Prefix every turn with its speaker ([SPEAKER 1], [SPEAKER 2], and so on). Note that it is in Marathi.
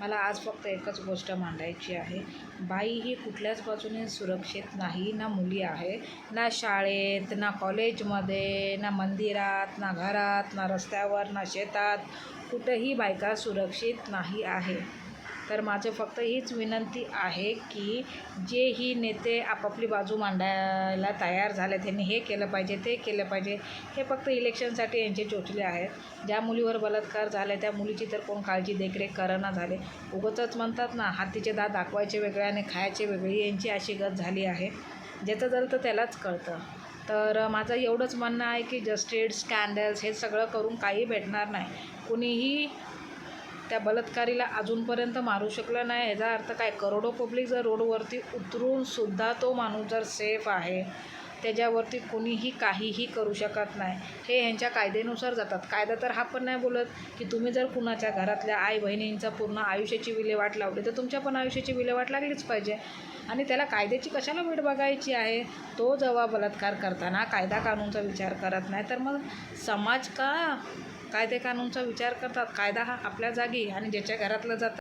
[SPEAKER 1] मला आज फक्त एकच गोष्ट मांडायची आहे. बाई ही कुठल्याच बाजूने सुरक्षित नाही. ना मुली आहे, ना शाळेत, ना कॉलेजमध्ये, ना मंदिरात, ना घरात, ना रस्त्यावर, ना शेतात. कुठंही बायका सुरक्षित नाही आहे. तर माझं फक्त हीच विनंती आहे की जेही नेते आपापली बाजू मांडायला तयार झाले, त्यांनी हे केलं पाहिजे, ते केलं पाहिजे, हे फक्त इलेक्शनसाठी यांचे चोचले आहेत. ज्या मुलीवर बलात्कार झाला त्या मुलीची तर कोण काळजी देखरेख करेना झाले. उगाचच म्हणतात ना, हातीचे दात दाखवायचे वेगळे आणि खायचे वेगळे, यांची अशी गत झाली आहे. ज्याचं जळतं त्यालाच कळतं. तर माझं एवढंच म्हणणं आहे की जस्टिस स्कॅन्डल्स हे सगळं करून काही भेटणार नाही. कुणीही त्या बलात्कारीला अजूनपर्यंत मारू शकलं नाही. ह्याचा अर्थ काय, करोडो पब्लिक जर रोडवरती उतरूनसुद्धा तो माणूस जर सेफ आहे, त्याच्यावरती कुणीही काहीही करू शकत नाही. हे ह्यांच्या कायद्यानुसार जातात. कायदा तर हा पण नाही बोलत की तुम्ही जर कुणाच्या घरातल्या आई बहिणींचा पूर्ण आयुष्याची विल्हेवाट लावली तर तुमच्या पण आयुष्याची विल्हेवाट लागलीच पाहिजे. आणि त्याला कायद्याची कशाला वेळ बघायची आहे. तो जेव्हा बलात्कार करताना कायदा कानूनचा विचार करत नाही, तर मग समाज का कायदे कानूनचा विचार करतात. कायदा हा आपल्या जागी आणि ज्याच्या घरातलं जातं